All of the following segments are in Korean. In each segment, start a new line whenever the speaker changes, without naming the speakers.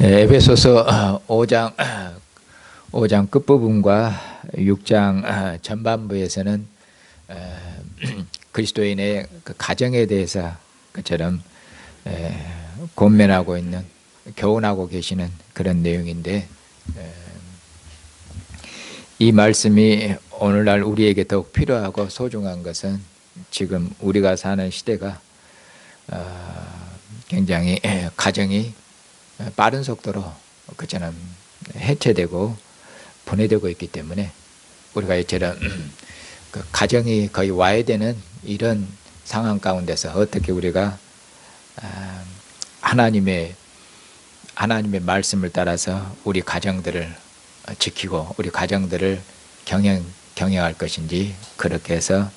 에베소서 5장 끝부분과 6장 전반부에서는 그리스도인의 그 가정에 대해서 그처럼 권면하고 있는, 교훈하고 계시는 그런 내용인데, 이 말씀이 오늘날 우리에게 더욱 필요하고 소중한 것은 지금 우리가 사는 시대가 굉장히 가정이 빠른 속도로 그처럼 해체되고 분해되고 있기 때문에 우리가 이처럼 그 가정이 거의 와해되는 이런 상황 가운데서 어떻게 우리가 하나님의 말씀을 따라서 우리 가정들을 지키고 우리 가정들을 경영할 것인지, 그렇게 해서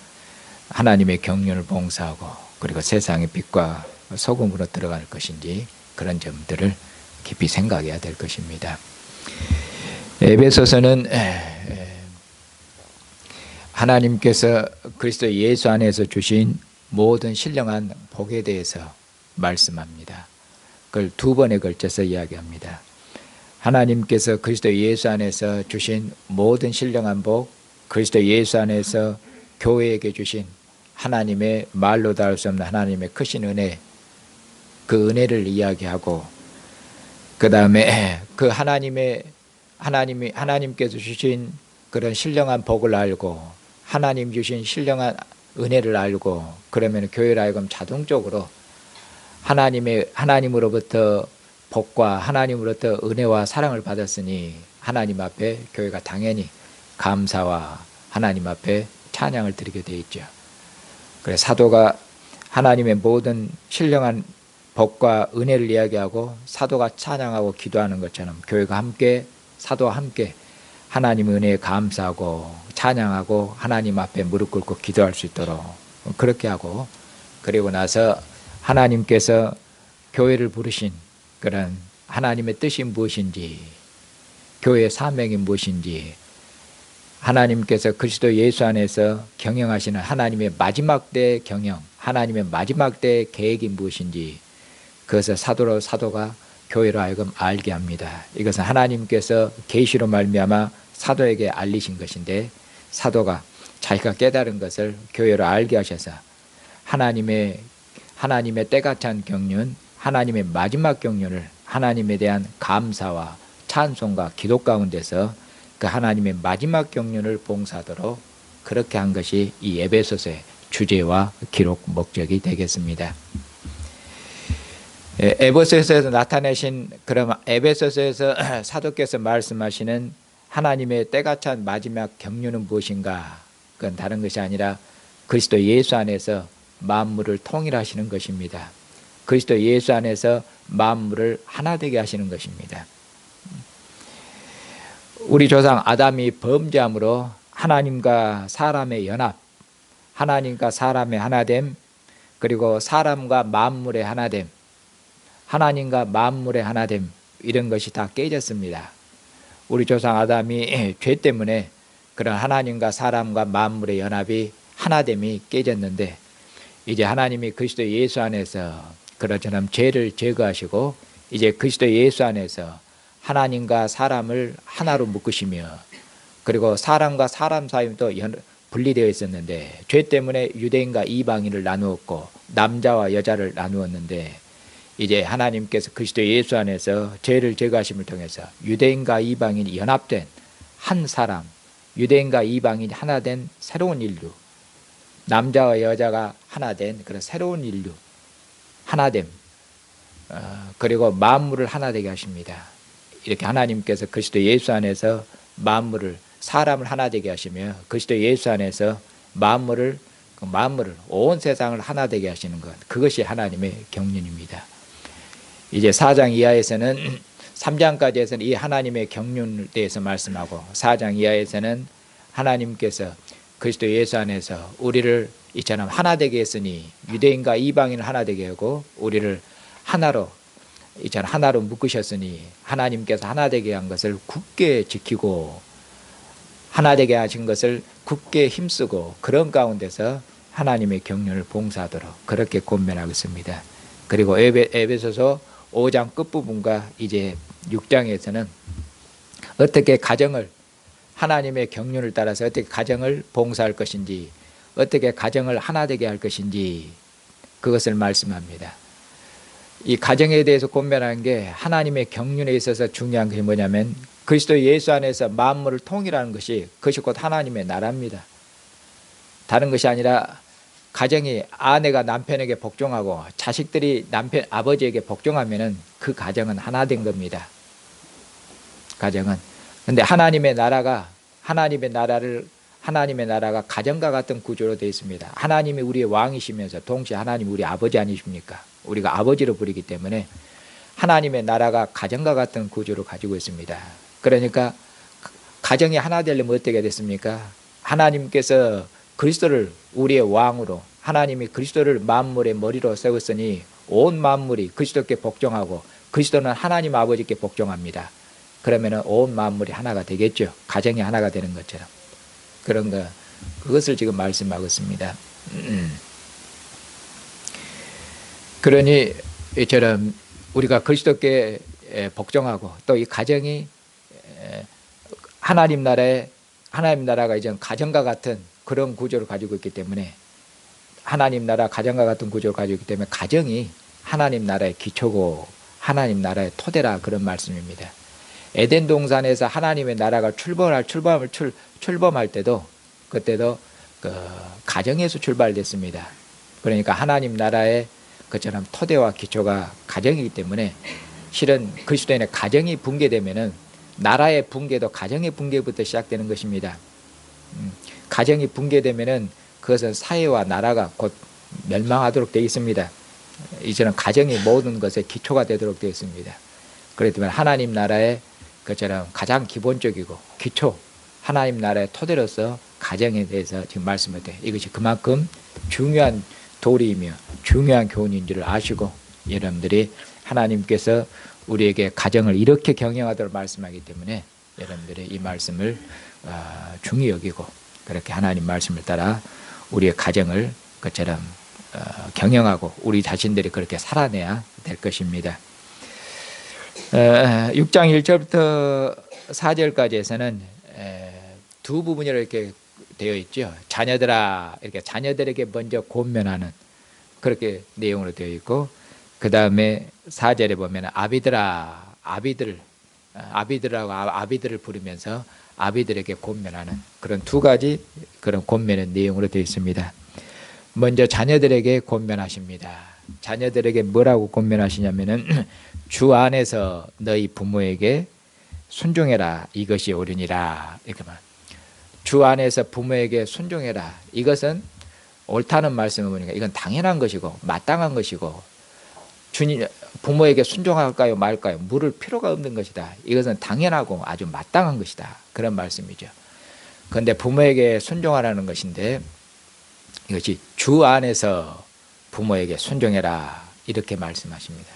하나님의 경륜을 봉사하고 그리고 세상의 빛과 소금으로 들어갈 것인지, 그런 점들을 깊이 생각해야 될 것입니다. 에베소서는 하나님께서 그리스도 예수 안에서 주신 모든 신령한 복에 대해서 말씀합니다. 그걸 두 번에 걸쳐서 이야기합니다. 하나님께서 그리스도 예수 안에서 주신 모든 신령한 복, 그리스도 예수 안에서 교회에게 주신 하나님의 말로 닿을 수 없는 하나님의 크신 은혜, 그 은혜를 이야기하고, 그 다음에 그 하나님께서 주신 그런 신령한 복을 알고, 하나님 주신 신령한 은혜를 알고, 그러면 교회를 하여금 자동적으로 하나님으로부터 복과 하나님으로부터 은혜와 사랑을 받았으니 하나님 앞에 교회가 당연히 감사와 하나님 앞에 찬양을 드리게 되어 있죠. 그래서 사도가 하나님의 모든 신령한 복과 은혜를 이야기하고 사도가 찬양하고 기도하는 것처럼 교회가 함께, 사도와 함께 하나님의 은혜에 감사하고 찬양하고 하나님 앞에 무릎 꿇고 기도할 수 있도록 그렇게 하고, 그리고 나서 하나님께서 교회를 부르신 그런 하나님의 뜻이 무엇인지, 교회의 사명이 무엇인지, 하나님께서 그리스도 예수 안에서 경영하시는 하나님의 마지막 때의 경영, 하나님의 마지막 때의 계획이 무엇인지, 그것을 사도가 교회로 하여금 알게 합니다. 이것은 하나님께서 계시로 말미암아 사도에게 알리신 것인데, 사도가 자기가 깨달은 것을 교회로 알게 하셔서 하나님의 때가 찬 경륜, 하나님의 마지막 경륜을 하나님에 대한 감사와 찬송과 기도 가운데서 그 하나님의 마지막 경륜을 봉사하도록 그렇게 한 것이 이 에베소서의 주제와 기록 목적이 되겠습니다. 에베소서에서 나타내신, 그럼 에베소서에서 사도께서 말씀하시는 하나님의 때가 찬 마지막 경륜은 무엇인가? 그건 다른 것이 아니라 그리스도 예수 안에서 만물을 통일하시는 것입니다. 그리스도 예수 안에서 만물을 하나 되게 하시는 것입니다. 우리 조상 아담이 범죄함으로 하나님과 사람의 연합, 하나님과 사람의 하나됨, 그리고 사람과 만물의 하나됨, 하나님과 만물의 하나됨, 이런 것이 다 깨졌습니다. 우리 조상 아담이 죄 때문에 그런 하나님과 사람과 만물의 연합이, 하나됨이 깨졌는데, 이제 하나님이 그리스도 예수 안에서 그처럼 죄를 제거하시고 이제 그리스도 예수 안에서 하나님과 사람을 하나로 묶으시며, 그리고 사람과 사람 사이도 분리되어 있었는데 죄 때문에 유대인과 이방인을 나누었고 남자와 여자를 나누었는데, 이제 하나님께서 그리스도 예수 안에서 죄를 제거하심을 통해서 유대인과 이방인이 연합된 한 사람, 유대인과 이방인이 하나 된 새로운 인류, 남자와 여자가 하나 된 그런 새로운 인류, 하나됨, 그리고 만물을 하나 되게 하십니다. 이렇게 하나님께서 그리스도 예수 안에서 만물을, 사람을 하나 되게 하시며 그리스도 예수 안에서 만물을 온 세상을 하나 되게 하시는 것, 그것이 하나님의 경륜입니다. 이제 4장 이하에서는 3장까지에서는 이 하나님의 경륜에 대해서 말씀하고, 4장 이하에서는 하나님께서 그리스도 예수 안에서 우리를 이처럼 하나 되게 했으니, 유대인과 이방인을 하나 되게 하고 우리를 하나로 이처럼 하나로 묶으셨으니, 하나님께서 하나 되게 한 것을 굳게 지키고 하나 되게 하신 것을 굳게 힘쓰고, 그런 가운데서 하나님의 경륜을 봉사하도록 그렇게 권면하고 있습니다. 그리고 에베소서 5장 끝부분과 이제 6장에서는 어떻게 가정을 하나님의 경륜을 따라서 어떻게 가정을 봉사할 것인지, 어떻게 가정을 하나 되게 할 것인지 그것을 말씀합니다. 이 가정에 대해서 권면하는 게 하나님의 경륜에 있어서 중요한 것이 뭐냐면 그리스도 예수 안에서 만물을 통일하는 것이, 그것이 곧 하나님의 나라입니다. 다른 것이 아니라 가정이 아내가 남편에게 복종하고 자식들이 아버지에게 복종하면은 그 가정은 하나 된 겁니다. 가정은. 근데 하나님의 나라가 가정과 같은 구조로 되어 있습니다. 하나님이 우리의 왕이시면서 동시에 하나님 우리 아버지 아니십니까? 우리가 아버지로 부르기 때문에 하나님의 나라가 가정과 같은 구조를 가지고 있습니다. 그러니까 가정이 하나 되려면 어떻게 됐습니까? 하나님께서 그리스도를 우리의 왕으로, 하나님이 그리스도를 만물의 머리로 세웠으니 온 만물이 그리스도께 복종하고 그리스도는 하나님 아버지께 복종합니다. 그러면 온 만물이 하나가 되겠죠. 가정이 하나가 되는 것처럼. 그런 거, 그것을 지금 말씀하고 있습니다. 그러니 이처럼 우리가 그리스도께 복종하고 또 이 가정이 하나님 나라가 이제 가정과 같은 그런 구조를 가지고 있기 때문에, 하나님 나라 가정과 같은 구조를 가지고 있기 때문에 가정이 하나님 나라의 기초고 하나님 나라의 토대라, 그런 말씀입니다. 에덴 동산에서 하나님의 나라가 출범할 때도 그때도 그 가정에서 출발됐습니다. 그러니까 하나님 나라의 그처럼 토대와 기초가 가정이기 때문에 실은 그리스도인의 가정이 붕괴되면은 나라의 붕괴도 가정의 붕괴부터 시작되는 것입니다. 가정이 붕괴되면은 그것은 사회와 나라가 곧 멸망하도록 되어 있습니다. 이제는 가정이 모든 것의 기초가 되도록 되어 있습니다. 그렇기 때문에 하나님 나라의 그처럼 가장 기본적이고 기초, 하나님 나라의 토대로서 가정에 대해서 지금 말씀을 때 이것이 그만큼 중요한 도리이며 중요한 교훈인 줄을 아시고, 여러분들이 하나님께서 우리에게 가정을 이렇게 경영하도록 말씀하기 때문에 여러분들이 이 말씀을 중히 여기고 그렇게 하나님 말씀을 따라 우리의 가정을 그처럼 경영하고 우리 자신들이 그렇게 살아내야 될 것입니다. 6장 1절부터 4절까지에서는 두 부분으로 이렇게 되어 있죠. 자녀들아, 이렇게 자녀들에게 먼저 권면하는 그렇게 내용으로 되어 있고, 그 다음에 4절에 보면 아비들하고 아비들을 부르면서 아비들에게 권면하는 그런 두 가지 그런 권면의 내용으로 되어 있습니다. 먼저 자녀들에게 권면하십니다. 자녀들에게 뭐라고 권면하시냐면은 주 안에서 너희 부모에게 순종해라, 이것이 옳으니라. 이렇게만. 주 안에서 부모에게 순종해라. 이것은 옳다는 말씀을 보니까 이건 당연한 것이고 마땅한 것이고, 주님 부모에게 순종할까요 말까요 물을 필요가 없는 것이다. 이것은 당연하고 아주 마땅한 것이다. 그런 말씀이죠. 그런데 부모에게 순종하라는 것인데 이것이 주 안에서 부모에게 순종해라, 이렇게 말씀하십니다.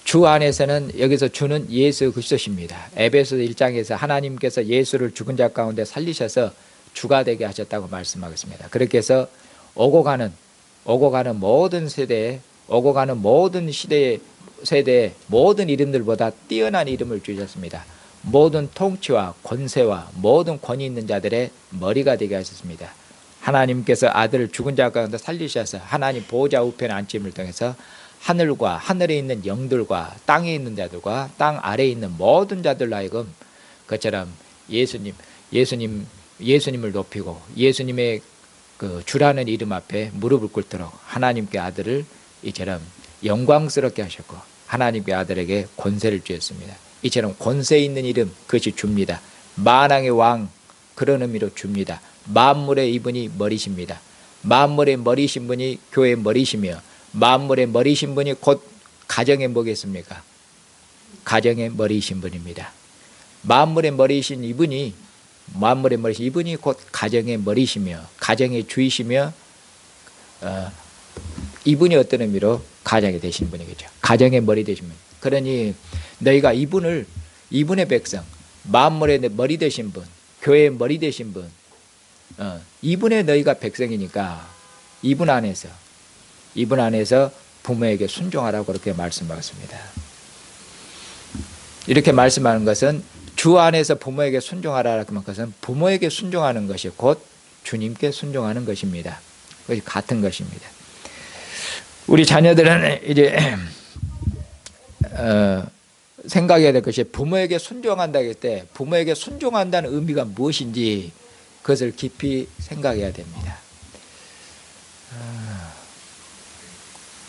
주 안에서는, 여기서 주는 예수 그리스도십니다. 에베소서 1장에서 하나님께서 예수를 죽은 자 가운데 살리셔서 주가 되게 하셨다고 말씀하고 있습니다. 그렇게 해서 오고 가는 모든 세대에, 오고 가는 모든 세대의 모든 이름들보다 뛰어난 이름을 주셨습니다. 모든 통치와 권세와 모든 권위 있는 자들의 머리가 되게 하셨습니다. 하나님께서 아들을 죽은 자 가운데 살리셔서 하나님 보좌 우편에 앉힘을 통해서 하늘과 하늘에 있는 영들과 땅에 있는 자들과 땅 아래에 있는 모든 자들로 하여금 그처럼 예수님을 높이고 예수님의 그 주라는 이름 앞에 무릎을 꿇도록 하나님께 아들을 이처럼 영광스럽게 하셨고 하나님께 아들에게 권세를 주셨습니다. 이처럼 권세 있는 이름, 그것이 줍니다. 만왕의 왕, 그런 의미로 줍니다. 만물의 이분이 머리십니다. 만물의 머리신 분이 교회의 머리시며 만물의 머리신 분이 곧 가정의 뭐겠습니까? 가정의 머리신 분입니다. 만물의 머리신 이분이 곧 가정의 머리시며 가정의 주이시며 이분이 어떤 의미로 가정이 되신 분이겠죠. 가정의 머리 되신 분. 그러니 너희가 이분의 백성, 만물의 머리 되신 분, 교회의 머리 되신 분, 이분의 너희가 백성이니까 이분 안에서 부모에게 순종하라고 그렇게 말씀하셨습니다. 이렇게 말씀하는 것은 주 안에서 부모에게 순종하라는 것은 부모에게 순종하는 것이 곧 주님께 순종하는 것입니다. 그것이 같은 것입니다. 우리 자녀들은 이제 생각해야 될 것이 부모에게 순종한다 할 때 부모에게 순종한다는 의미가 무엇인지 그것을 깊이 생각해야 됩니다.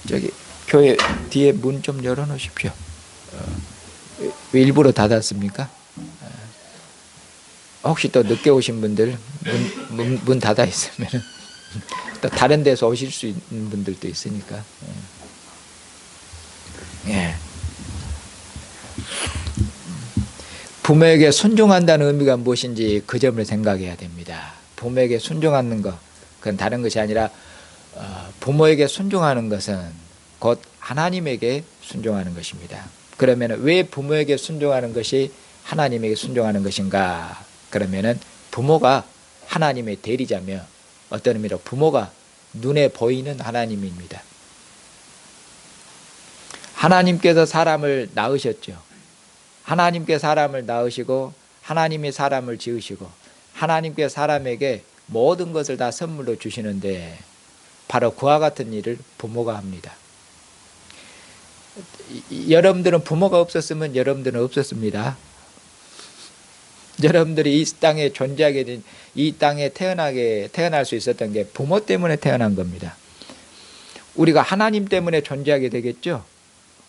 저기 교회 뒤에 문 좀 열어놓으십시오. 왜 일부러 닫았습니까? 혹시 또 늦게 오신 분들 문 닫아 있으면 또 다른 데서 오실 수 있는 분들도 있으니까. 예. 부모에게 순종한다는 의미가 무엇인지 그 점을 생각해야 됩니다. 부모에게 순종하는 것, 그건 다른 것이 아니라 부모에게 순종하는 것은 곧 하나님에게 순종하는 것입니다. 그러면 왜 부모에게 순종하는 것이 하나님에게 순종하는 것인가? 그러면 부모가 하나님의 대리자며 어떤 의미로 부모가 눈에 보이는 하나님입니다. 하나님께서 사람을 낳으셨죠. 하나님께 사람을 낳으시고 하나님이 사람을 지으시고 하나님께 사람에게 모든 것을 다 선물로 주시는데 바로 그와 같은 일을 부모가 합니다. 여러분들은 부모가 없었으면 여러분들은 없었습니다. 여러분들이 이 땅에 존재하게 된, 이 땅에 태어날 수 있었던 게 부모 때문에 태어난 겁니다. 우리가 하나님 때문에 존재하게 되겠죠.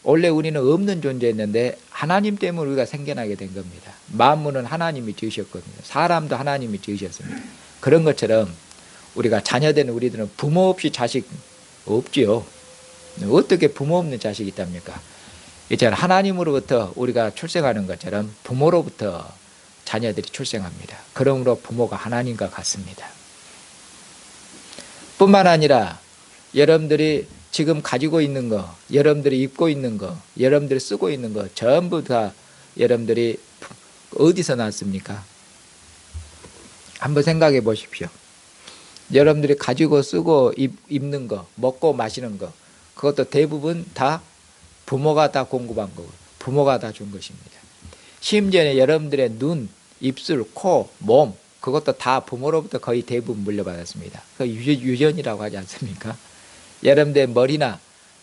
원래 우리는 없는 존재였는데 하나님 때문에 우리가 생겨나게 된 겁니다. 만물은 하나님이 지으셨거든요. 사람도 하나님이 지으셨습니다. 그런 것처럼 우리가 자녀된 우리들은 부모 없이 자식 없지요. 어떻게 부모 없는 자식이 있답니까? 이제 하나님으로부터 우리가 출생하는 것처럼 부모로부터 자녀들이 출생합니다. 그러므로 부모가 하나님과 같습니다. 뿐만 아니라 여러분들이 지금 가지고 있는 거, 여러분들이 입고 있는 거, 여러분들이 쓰고 있는 거 전부 다 여러분들이 어디서 났습니까? 한번 생각해 보십시오. 여러분들이 가지고 쓰고 입는 거, 먹고 마시는 거 그것도 대부분 다 부모가 다 공급한 거고 부모가 다 준 것입니다. 심지어는 여러분들의 눈, 입술, 코, 몸 그것도 다 부모로부터 거의 대부분 물려받았습니다. 그 유전이라고 하지 않습니까? 여러분들의 머리나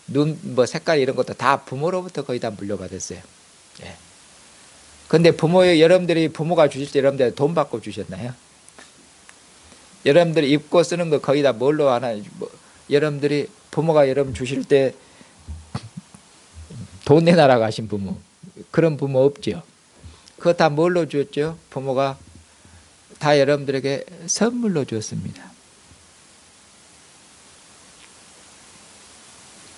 눈 뭐 색깔 이런 것도 다 부모로부터 거의 다 물려받았어요. 예. 근데 여러분들이 부모가 주실 때 여러분들 돈 받고 주셨나요? 여러분들이 입고 쓰는 거 거의 다 뭘로 하나? 여러분들이 부모가 여러분 주실 때 돈 내놔라고 하신 부모 그런 부모 없죠. 그거 다 뭘로 주었죠? 부모가 다 여러분들에게 선물로 주었습니다.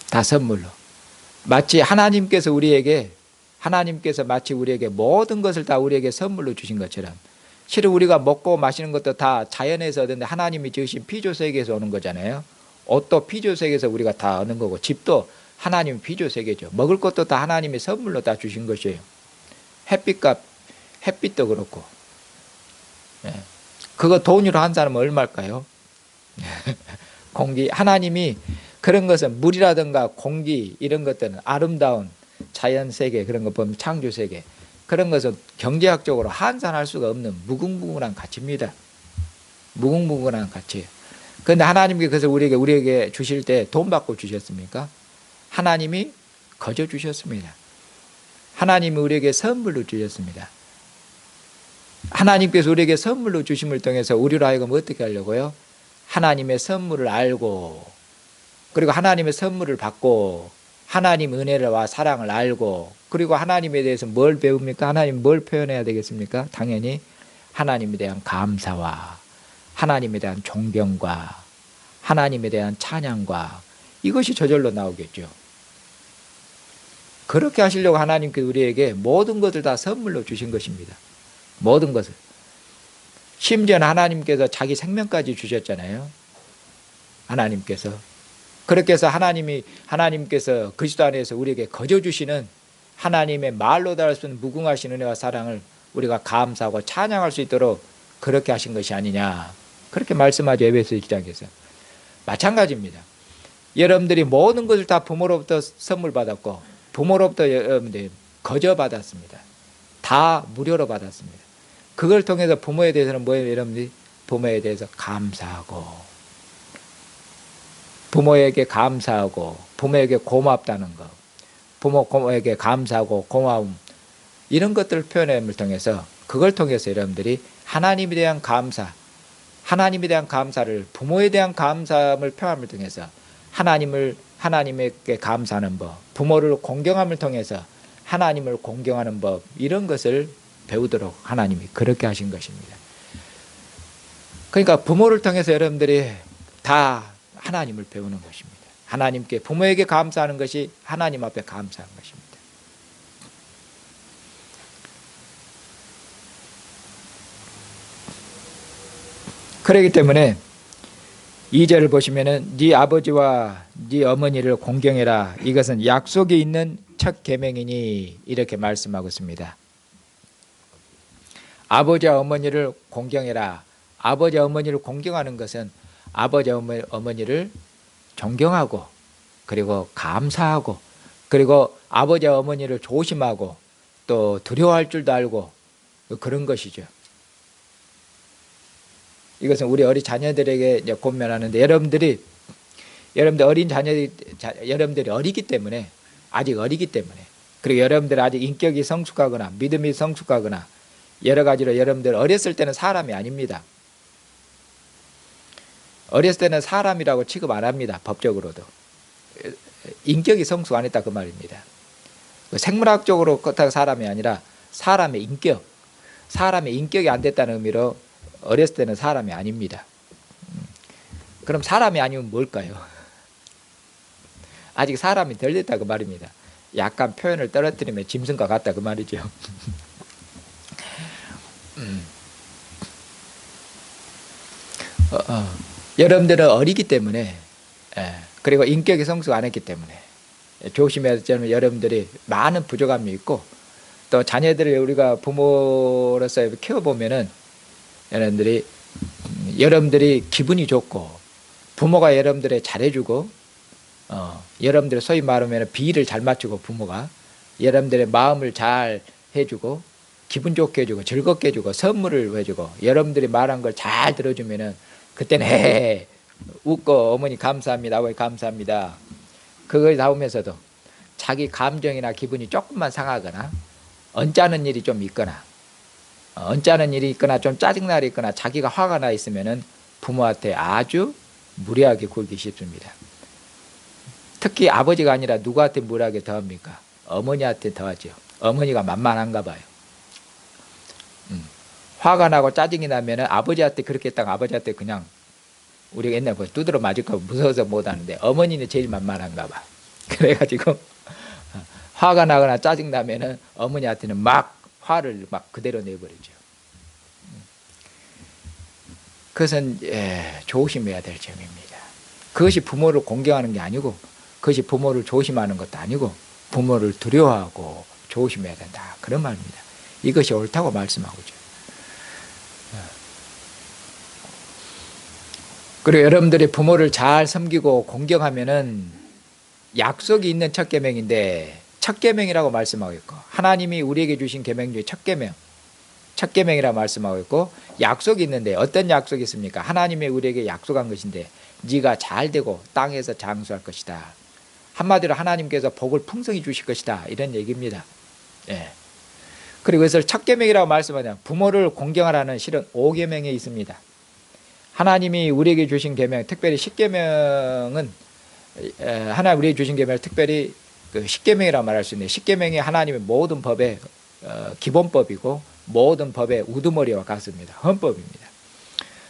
다 선물로. 마치 하나님께서 마치 우리에게 모든 것을 다 우리에게 선물로 주신 것처럼 실은 우리가 먹고 마시는 것도 다 자연에서 얻는데 하나님이 지으신 피조세계에서 오는 거잖아요. 옷도 피조세계에서 우리가 다 얻는 거고 집도 하나님 피조세계죠. 먹을 것도 다 하나님의 선물로 다 주신 것이에요. 햇빛도 그렇고. 그거 돈으로 한 사람은 얼마일까요? 공기. 하나님이 그런 것은 물이라든가 공기 이런 것들은 아름다운 자연세계 그런 거 보면 창조세계 그런 것은 경제학적으로 환산할 수가 없는 무궁무진한 가치입니다. 무궁무진한 가치예요. 그런데 하나님께 그래서 우리에게 주실 때 돈 받고 주셨습니까? 하나님이 거저 주셨습니다. 하나님이 우리에게 선물로 주셨습니다. 하나님께서 우리에게 선물로 주심을 통해서 우리로 하여금 어떻게 하려고요? 하나님의 선물을 알고 그리고 하나님의 선물을 받고 하나님 은혜와 사랑을 알고 그리고 하나님에 대해서 뭘 배웁니까? 하나님 뭘 표현해야 되겠습니까? 당연히 하나님에 대한 감사와 하나님에 대한 존경과 하나님에 대한 찬양과 이것이 저절로 나오겠죠. 그렇게 하시려고 하나님께서 우리에게 모든 것을 다 선물로 주신 것입니다. 모든 것을. 심지어는 하나님께서 자기 생명까지 주셨잖아요. 하나님께서. 그렇게 해서 하나님께서 그리스도 안에서 우리에게 거저 주시는 하나님의 말로 닿을 수 없는 무궁하신 은혜와 사랑을 우리가 감사하고 찬양할 수 있도록 그렇게 하신 것이 아니냐. 그렇게 말씀하죠. 에베소 1장에서. 마찬가지입니다. 여러분들이 모든 것을 다 부모로부터 선물 받았고 부모로부터 여러분들이 거저 받았습니다. 다 무료로 받았습니다. 그걸 통해서 부모에 대해서는 뭐예요, 여러분들이? 부모에 대해서 감사하고, 부모에게 감사하고, 부모에게 고맙다는 것, 부모에게 감사하고 고마움, 이런 것들을 표현함을 통해서, 그걸 통해서 여러분들이 하나님에 대한 감사, 하나님에 대한 감사를, 부모에 대한 감사함을 표현함을 통해서 하나님에게 감사하는 법, 부모를 공경함을 통해서 하나님을 공경하는 법, 이런 것을 배우도록 하나님이 그렇게 하신 것입니다. 그러니까 부모를 통해서 여러분들이 다 하나님을 배우는 것입니다. 하나님께, 부모에게 감사하는 것이 하나님 앞에 감사하는 것입니다. 그렇기 때문에 2절을 보시면은 네 아버지와 네 어머니를 공경해라. 이것은 약속이 있는 첫 계명이니, 이렇게 말씀하고 있습니다. 아버지와 어머니를 공경해라. 아버지와 어머니를 공경하는 것은 아버지와 어머니를 존경하고, 그리고 감사하고, 그리고 아버지와 어머니를 조심하고 또 두려워할 줄도 알고, 그런 것이죠. 이것은 우리 어린 자녀들에게 권면하는데, 여러분들 어린 자녀들이, 여러분들이 어리기 때문에, 아직 어리기 때문에, 그리고 여러분들 아직 인격이 성숙하거나 믿음이 성숙하거나 여러 가지로 여러분들 어렸을 때는 사람이 아닙니다. 어렸을 때는 사람이라고 취급 안 합니다. 법적으로도. 인격이 성숙 안 했다, 그 말입니다. 생물학적으로 그렇다고 사람이 아니라 사람의 인격, 사람의 인격이 안 됐다는 의미로 어렸을 때는 사람이 아닙니다. 그럼 사람이 아니면 뭘까요? 아직 사람이 덜 됐다, 그 말입니다. 약간 표현을 떨어뜨리면 짐승과 같다, 그 말이죠. 여러분들은 어리기 때문에, 그리고 인격이 성숙 안 했기 때문에 조심해야 되는, 여러분들이 많은 부족함이 있고, 또 자녀들을 우리가 부모로서 키워보면은 여러분들이 기분이 좋고, 부모가 여러분들의 잘해주고, 여러분들 소위 말하면 비위를 잘 맞추고, 부모가 여러분들의 마음을 잘 해주고 기분 좋게 해주고 즐겁게 해주고 선물을 해주고 여러분들이 말한 걸 잘 들어주면은 그때는 헤헤 웃고 어머니 감사합니다, 아버지 감사합니다, 그걸 나오면서도 자기 감정이나 기분이 조금만 상하거나 언짢은 일이 좀 있거나 좀 짜증날이 있거나 자기가 화가 나 있으면은 부모한테 아주 무례하게 굴기 쉽습니다. 특히 아버지가 아니라 누구한테 무례하게 더합니까? 어머니한테 더하죠. 어머니가 만만한가 봐요. 화가 나고 짜증이 나면은 아버지한테 그렇게 했다가 아버지한테 그냥, 우리가 옛날에 두드러 맞을까 무서워서 못하는데 어머니는 제일 만만한가 봐. 그래가지고 화가 나거나 짜증 나면은 어머니한테는 막 화를 막 그대로 내버리죠. 그것은 조심해야 될 점입니다. 그것이 부모를 공경하는 게 아니고, 그것이 부모를 조심하는 것도 아니고, 부모를 두려워하고 조심해야 된다, 그런 말입니다. 이것이 옳다고 말씀하고 있죠. 그리고 여러분들이 부모를 잘 섬기고 공경하면은 약속이 있는 첫 계명인데, 첫 계명이라고 말씀하고 있고, 하나님이 우리에게 주신 계명 중에 첫 계명이라고 말씀하고 있고, 약속이 있는데 어떤 약속이 있습니까? 하나님이 우리에게 약속한 것인데, 네가 잘 되고 땅에서 장수할 것이다. 한마디로 하나님께서 복을 풍성히 주실 것이다, 이런 얘기입니다. 그리고 그것을 첫 계명이라고 말씀하냐, 부모를 공경하라는 실은 5계명에 있습니다. 하나님이 우리에게 주신 계명, 특별히 10계명은 하나님 우리에게 주신 계명을 특별히 그 10계명이라고 말할 수 있는데, 10계명이 하나님의 모든 법의 기본법이고 모든 법의 우두머리와 같습니다. 헌법입니다.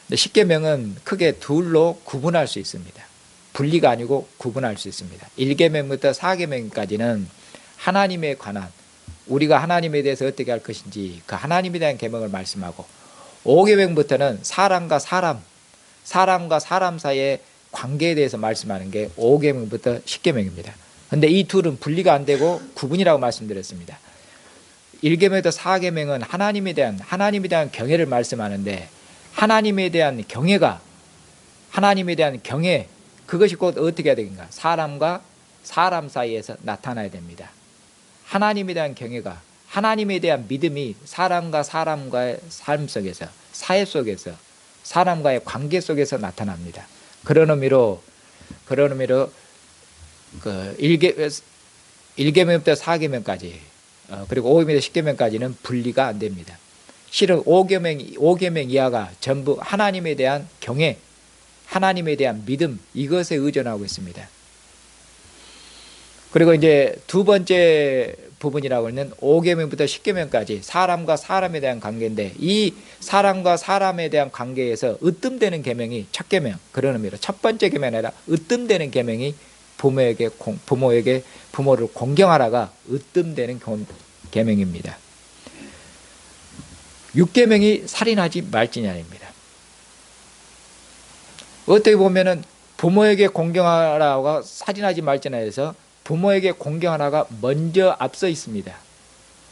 근데 10계명은 크게 둘로 구분할 수 있습니다. 분리가 아니고 구분할 수 있습니다. 1계명부터 4계명까지는 하나님에 관한, 우리가 하나님에 대해서 어떻게 할 것인지 그 하나님에 대한 계명을 말씀하고, 5계명부터는 사람과 사람 사이의 관계에 대해서 말씀하는 게 5계명부터 10계명입니다. 그런데 이 둘은 분리가 안 되고 구분이라고 말씀드렸습니다. 1계명부터 4계명은 하나님에 대한 경애를 말씀하는데, 하나님에 대한 경애, 그것이 곧 어떻게 해야 되는가? 사람과 사람 사이에서 나타나야 됩니다. 하나님에 대한 경외가 하나님에 대한 믿음이 사람과 사람과의 삶 속에서, 사회 속에서, 사람과의 관계 속에서 나타납니다. 그런 의미로 그 1계명부터 4계명까지 그리고 5계명부터 10계명까지는 분리가 안 됩니다. 실은 5계명 이하가 전부 하나님에 대한 경외, 하나님에 대한 믿음, 이것에 의존하고 있습니다. 그리고 이제 두 번째 부분이라고 하는 5계명부터 10계명까지 사람과 사람에 대한 관계인데, 이 사람과 사람에 대한 관계에서 으뜸되는 계명이 첫 계명, 그런 의미로 첫 번째 계명이 아니라 으뜸되는 계명이 부모를 공경하라가 으뜸되는 계명입니다. 6계명이 살인하지 말지냐입니다. 어떻게 보면은 부모에게 공경하라가 살인하지 말지냐에서 부모에게 공경하라가 먼저 앞서 있습니다.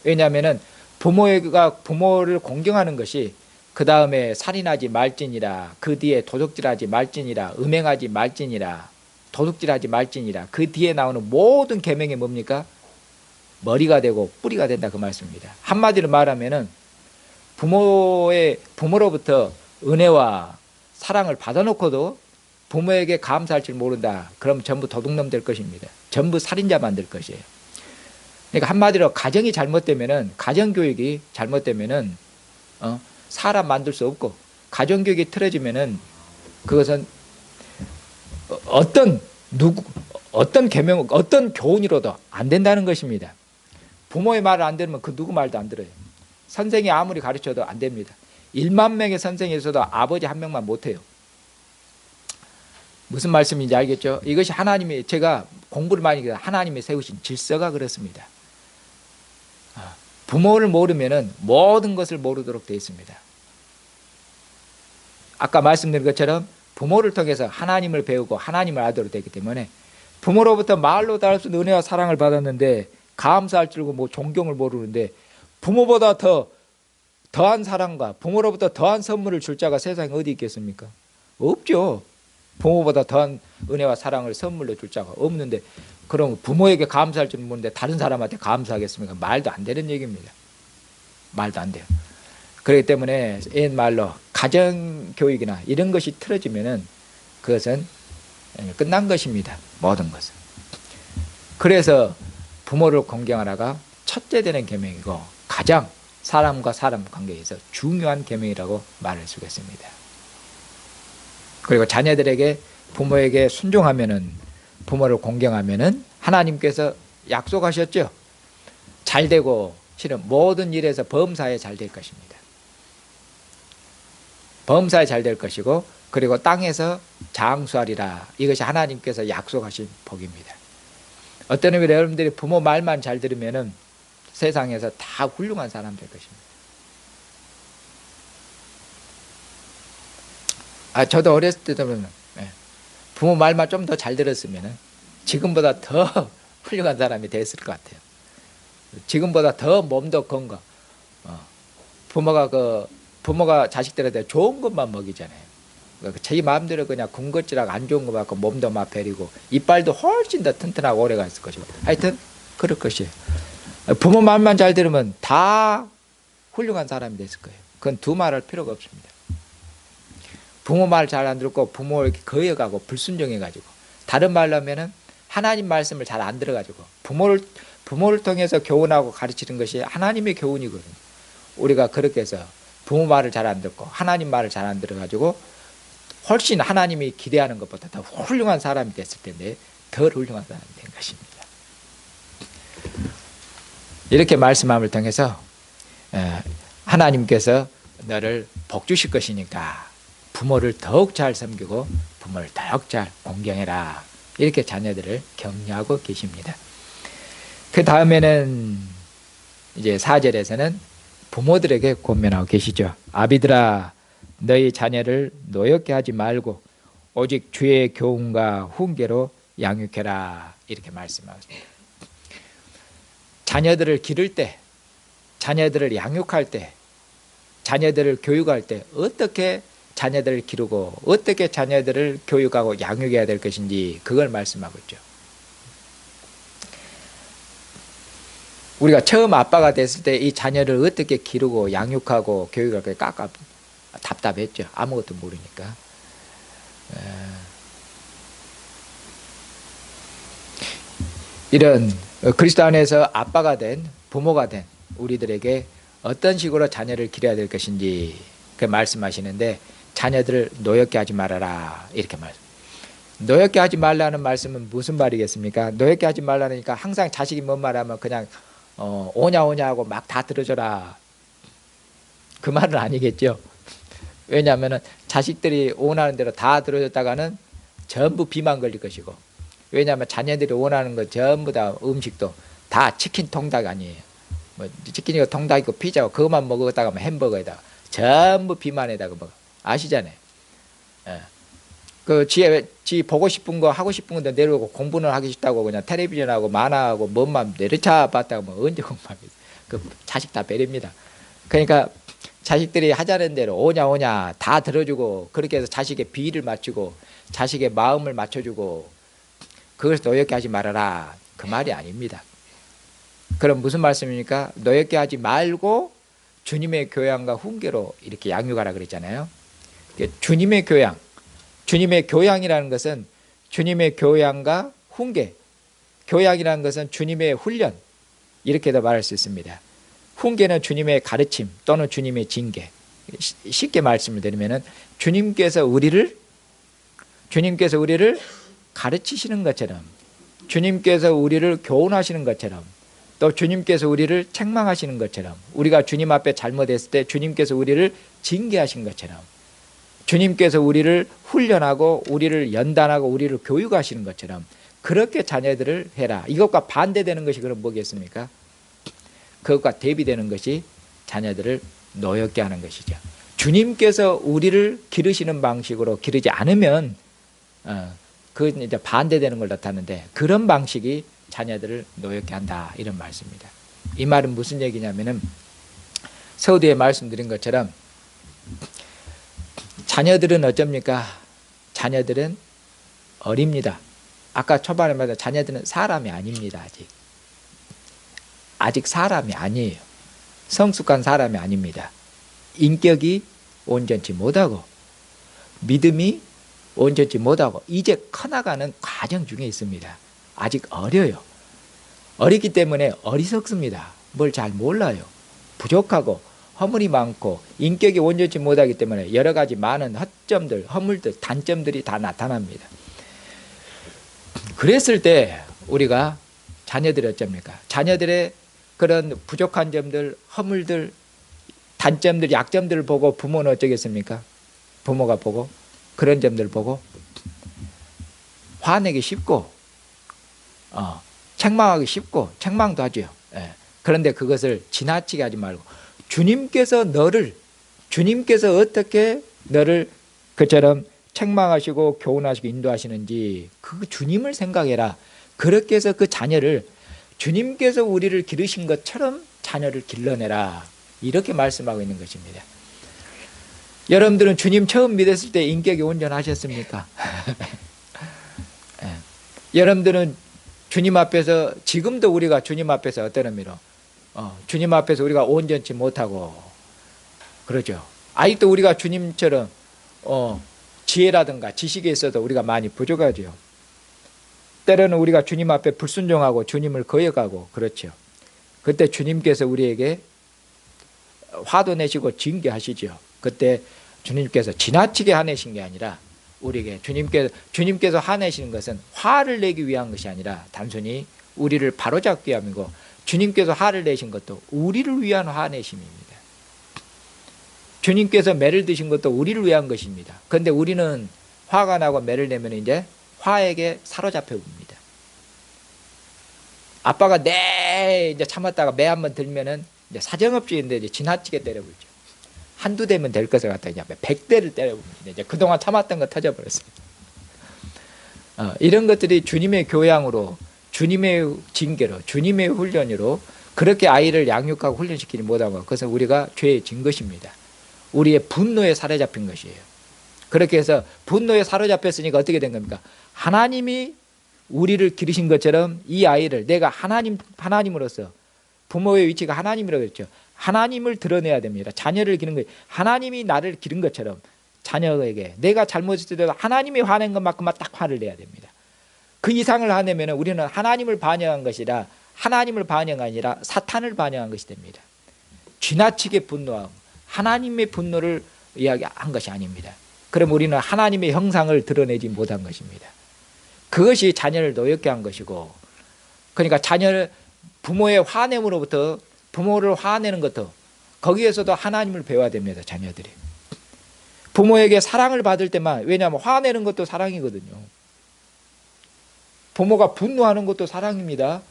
왜냐하면은 부모를 공경하는 것이 그 다음에 살인하지 말지니라, 그 뒤에 도둑질하지 말지니라, 음행하지 말지니라, 도둑질하지 말지니라, 그 뒤에 나오는 모든 계명이 뭡니까? 머리가 되고 뿌리가 된다, 그 말씀입니다. 한마디로 말하면은 부모로부터 은혜와 사랑을 받아놓고도 부모에게 감사할 줄 모른다, 그럼 전부 도둑놈 될 것입니다. 전부 살인자만 될 것이에요. 그러니까 한마디로 가정이 잘못되면은, 가정교육이 잘못되면은 사람 만들 수 없고, 가정교육이 틀어지면은 그것은 어떤 계명, 어떤 교훈이로도 안 된다는 것입니다. 부모의 말을 안 들으면 그 누구 말도 안 들어요. 선생이 아무리 가르쳐도 안 됩니다. 1만 명의 선생이 있어도 아버지 한 명만 못해요. 무슨 말씀인지 알겠죠? 이것이 하나님이, 제가 공부를 많이 해서 하나님이 세우신 질서가 그렇습니다. 부모를 모르면은 모든 것을 모르도록 되어 있습니다. 아까 말씀드린 것처럼 부모를 통해서 하나님을 배우고 하나님을 알도록 되기 때문에, 부모로부터 말로 다 할 수 있는 은혜와 사랑을 받았는데 감사할 줄고 뭐 존경을 모르는데, 부모보다 더한 사랑과 부모로부터 더한 선물을 줄 자가 세상에 어디 있겠습니까? 없죠. 부모보다 더한 은혜와 사랑을 선물로 줄 자가 없는데, 그럼 부모에게 감사할 줄 모르는데 다른 사람한테 감사하겠습니까? 말도 안 되는 얘기입니다. 말도 안 돼요. 그렇기 때문에 옛말로 가정교육이나 이런 것이 틀어지면은 그것은 끝난 것입니다. 모든 것은. 그래서 부모를 공경하라가 첫째 되는 계명이고, 가장 사람과 사람 관계에서 중요한 계명이라고 말할 수가 있습니다. 그리고 자녀들에게, 부모에게 순종하면은, 부모를 공경하면은 하나님께서 약속하셨죠. 잘되고, 실은 모든 일에서 범사에 잘 될 것입니다. 범사에 잘 될 것이고, 그리고 땅에서 장수하리라, 이것이 하나님께서 약속하신 복입니다. 어떤 의미로 여러분들이 부모 말만 잘 들으면은 세상에서 다 훌륭한 사람 될 것입니다. 저도 어렸을 때도 부모 말만 좀 더 잘 들었으면 지금보다 더 훌륭한 사람이 됐을 것 같아요. 지금보다 더 몸도 건강. 부모가 자식들한테 좋은 것만 먹이잖아요. 자기 마음대로 그냥 군것질하고 안 좋은 거 갖고 몸도 막 베리고 이빨도 훨씬 더 튼튼하고 오래가 있을 것이고, 하여튼 그럴 것이에요. 부모 말만 잘 들으면 다 훌륭한 사람이 됐을 거예요. 그건 두말할 필요가 없습니다. 부모 말 잘 안 듣고 부모에게 거역하고 불순종해가지고, 다른 말로 하면은 하나님 말씀을 잘 안 들어가지고, 부모를 통해서 교훈하고 가르치는 것이 하나님의 교훈이거든요. 우리가 그렇게 해서 부모 말을 잘 안 듣고 하나님 말을 잘 안 들어가지고 훨씬 하나님이 기대하는 것보다 더 훌륭한 사람이 됐을 텐데 덜 훌륭한 사람이 된 것입니다. 이렇게 말씀함을 통해서 하나님께서 너를 복 주실 것이니까 부모를 더욱 잘 섬기고 부모를 더욱 잘 공경해라, 이렇게 자녀들을 격려하고 계십니다. 그 다음에는 이제 4절에서는 부모들에게 권면하고 계시죠. 아비들아, 너희 자녀를 노엽게 하지 말고 오직 주의 교훈과 훈계로 양육해라, 이렇게 말씀하고 있습니다. 자녀들을 기를 때, 자녀들을 양육할 때, 자녀들을 교육할 때 어떻게 자녀들을 기르고 어떻게 자녀들을 교육하고 양육해야 될 것인지, 그걸 말씀하고 있죠. 우리가 처음 아빠가 됐을 때 이 자녀를 어떻게 기르고 양육하고 교육할 때 답답했죠. 아무것도 모르니까. 이런 그리스도 안에서 아빠가 된, 부모가 된 우리들에게 어떤 식으로 자녀를 기려야 될 것인지 그 말씀하시는데, 자녀들을 노엽게 하지 말아라 이렇게 말씀. 노엽게 하지 말라는 말씀은 무슨 말이겠습니까? 노엽게 하지 말라니까 항상 자식이 뭔 말하면 그냥 오냐 오냐 하고 막 다 들어줘라, 그 말은 아니겠죠. 왜냐하면 자식들이 원하는 대로 다 들어줬다가는 전부 비만 걸릴 것이고, 왜냐하면 자녀들이 원하는 거 전부 다 음식도 다 치킨 통닭 아니에요. 뭐 치킨이고 통닭이고 피자고 그것만 먹었다가 햄버거에다가 전부 비만에다가 먹어. 아시잖아요. 예. 그 지 보고 싶은 거 하고 싶은 건데 내려오고, 공부는 하기 싫다고 그냥 텔레비전하고 만화하고 뭔만 내려차 봤다가 뭐 언제 공부하겠어. 그 자식 다 배립니다. 그러니까 자식들이 하자는 대로 오냐 오냐 다 들어주고, 그렇게 해서 자식의 비위를 맞추고 자식의 마음을 맞춰주고, 그것을 노엽게 하지 말아라, 그 말이 아닙니다. 그럼 무슨 말씀입니까? 노엽게 하지 말고 주님의 교양과 훈계로 이렇게 양육하라 그랬잖아요. 주님의 교양, 주님의 교양이라는 것은 주님의 교양과 훈계, 교양이라는 것은 주님의 훈련, 이렇게도 말할 수 있습니다. 훈계는 주님의 가르침 또는 주님의 징계. 쉽게 말씀을 드리면은 주님께서 우리를 가르치시는 것처럼, 주님께서 우리를 교훈하시는 것처럼, 또 주님께서 우리를 책망하시는 것처럼, 우리가 주님 앞에 잘못했을 때 주님께서 우리를 징계하신 것처럼, 주님께서 우리를 훈련하고 우리를 연단하고 우리를 교육하시는 것처럼 그렇게 자녀들을 해라. 이것과 반대되는 것이 그럼 뭐겠습니까? 그것과 대비되는 것이 자녀들을 노엽게 하는 것이죠. 주님께서 우리를 기르시는 방식으로 기르지 않으면 그건 이제 반대되는 걸 나타내는데, 그런 방식이 자녀들을 노엽게 한다, 이런 말씀입니다. 이 말은 무슨 얘기냐면은 서두에 말씀드린 것처럼 자녀들은 어쩝니까? 자녀들은 어립니다. 아까 초반에 말한 자녀들은 사람이 아닙니다. 아직 사람이 아니에요. 성숙한 사람이 아닙니다. 인격이 온전치 못하고 믿음이 온전치 못하고 이제 커나가는 과정 중에 있습니다. 아직 어려요. 어리기 때문에 어리석습니다. 뭘 잘 몰라요. 부족하고 허물이 많고 인격이 온전치 못하기 때문에 여러 가지 많은 허점들, 허물들, 단점들이 다 나타납니다. 그랬을 때 우리가 자녀들이 어쩝니까? 자녀들의 그런 부족한 점들, 허물들, 단점들, 약점들을 보고 부모는 어쩌겠습니까? 부모가 보고 그런 점들을 보고 화내기 쉽고 책망하기 쉽고 책망도 하죠. 그런데 그것을 지나치게 하지 말고 주님께서 어떻게 너를 그처럼 책망하시고 교훈하시고 인도하시는지 그 주님을 생각해라. 그렇게 해서 그 자녀를 주님께서 우리를 기르신 것처럼 자녀를 길러내라, 이렇게 말씀하고 있는 것입니다. 여러분들은 주님 처음 믿었을 때 인격이 온전하셨습니까? 여러분들은 주님 앞에서, 지금도 우리가 주님 앞에서 어떤 의미로 주님 앞에서 우리가 온전치 못하고 그러죠. 아직도 우리가 주님처럼 지혜라든가 지식에 있어도 우리가 많이 부족하죠. 때로는 우리가 주님 앞에 불순종하고 주님을 거역하고 그렇죠. 그때 주님께서 우리에게 화도 내시고 징계하시죠. 그때 주님께서 지나치게 화내신 게 아니라 우리에게 주님께서 화내시는 것은 화를 내기 위한 것이 아니라 단순히 우리를 바로잡기 위함이고, 주님께서 화를 내신 것도 우리를 위한 화내심입니다. 주님께서 매를 드신 것도 우리를 위한 것입니다. 그런데 우리는 화가 나고 매를 내면 이제 화에게 사로잡혀 봅니다. 아빠가 이제 참았다가 매 한번 들면은 이제 사정없이 이제 지나치게 때려버리죠. 한두 대면 될 것을 갖다 이제 100대를 때려봅니다. 이제 그동안 참았던 거 터져버렸어요. 이런 것들이 주님의 교양으로, 주님의 징계로, 주님의 훈련으로 그렇게 아이를 양육하고 훈련시키지 못하고, 그것은 우리가 죄에 진 것입니다. 우리의 분노에 사로잡힌 것이에요. 그렇게 해서 분노에 사로잡혔으니까 어떻게 된 겁니까? 하나님이 우리를 기르신 것처럼 이 아이를 내가 하나님으로서 부모의 위치가 하나님이라고 했죠. 하나님을 드러내야 됩니다. 자녀를 기른 거예요. 하나님이 나를 기른 것처럼 자녀에게 내가 잘못했을 때도 하나님이 화낸 것만큼만 딱 화를 내야 됩니다. 그 이상을 화내면 우리는 하나님을 반영한 것이라 하나님을 반영이 아니라 사탄을 반영한 것이 됩니다. 지나치게 분노하고 하나님의 분노를 이야기한 것이 아닙니다. 그럼 우리는 하나님의 형상을 드러내지 못한 것입니다. 그것이 자녀를 노엽게 한 것이고, 그러니까 자녀를 부모의 화냄으로부터 부모를 화내는 것도 거기에서도 하나님을 배워야 됩니다. 자녀들이 부모에게 사랑을 받을 때만, 왜냐하면 화내는 것도 사랑이거든요. 부모가 분노하는 것도 사랑입니다.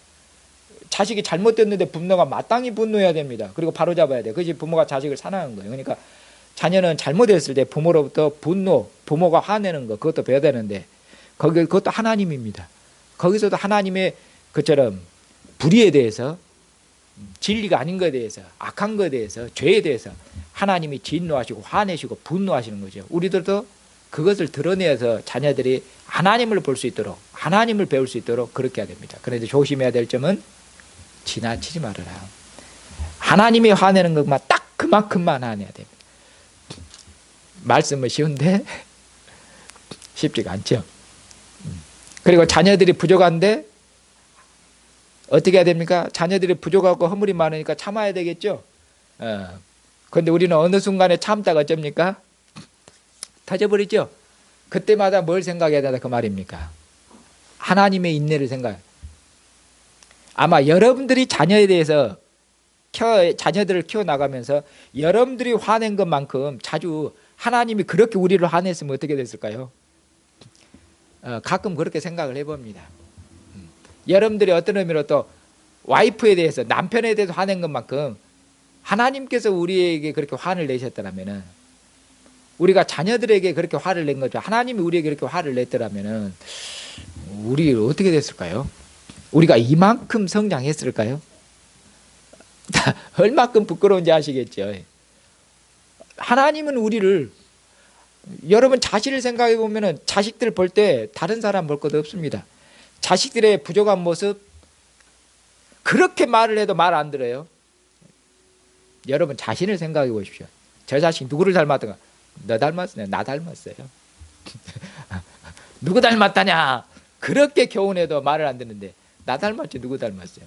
자식이 잘못됐는데 분노가 마땅히 분노해야 됩니다. 그리고 바로잡아야 돼요. 그것이 부모가 자식을 사랑하는 거예요. 그러니까 자녀는 잘못했을 때 부모로부터 분노, 부모가 화내는 것, 그것도 배워야 되는데 그것도 하나님입니다. 거기서도 하나님의 그처럼 불의에 대해서, 진리가 아닌 것에 대해서, 악한 것에 대해서, 죄에 대해서 하나님이 진노하시고 화내시고 분노하시는 거죠. 우리들도 그것을 드러내서 자녀들이 하나님을 볼 수 있도록, 하나님을 배울 수 있도록 그렇게 해야 됩니다. 그런데 조심해야 될 점은 지나치지 말아라. 하나님이 화내는 것만 딱 그만큼만 화내야 됩니다. 말씀은 쉬운데 쉽지가 않죠. 그리고 자녀들이 부족한데 어떻게 해야 됩니까? 자녀들이 부족하고 허물이 많으니까 참아야 되겠죠. 그런데 우리는 어느 순간에 참다가 어쩝니까? 터져버리죠. 그때마다 뭘 생각해야 된다 그 말입니까? 하나님의 인내를 생각. 아마 여러분들이 자녀에 대해서 자녀들을 키워나가면서 여러분들이 화낸 것만큼 자주 하나님이 그렇게 우리를 화냈으면 어떻게 됐을까요? 가끔 그렇게 생각을 해봅니다. 여러분들이 어떤 의미로 또 와이프에 대해서, 남편에 대해서 화낸 것만큼 하나님께서 우리에게 그렇게 화를 내셨더라면, 우리가 자녀들에게 그렇게 화를 낸 거죠. 하나님이 우리에게 그렇게 화를 냈더라면 우리 어떻게 됐을까요? 우리가 이만큼 성장했을까요? 얼마큼 부끄러운지 아시겠죠. 하나님은 우리를, 여러분 자신을 생각해 보면 자식들 볼 때 다른 사람 볼 것도 없습니다. 자식들의 부족한 모습, 그렇게 말을 해도 말 안 들어요. 여러분 자신을 생각해 보십시오. 저 자식 누구를 닮았던가? 너 닮았어요? 나 닮았어요? 누구 닮았다냐? 그렇게 교훈해도 말을 안 듣는데 나 닮았지 누구 닮았어요?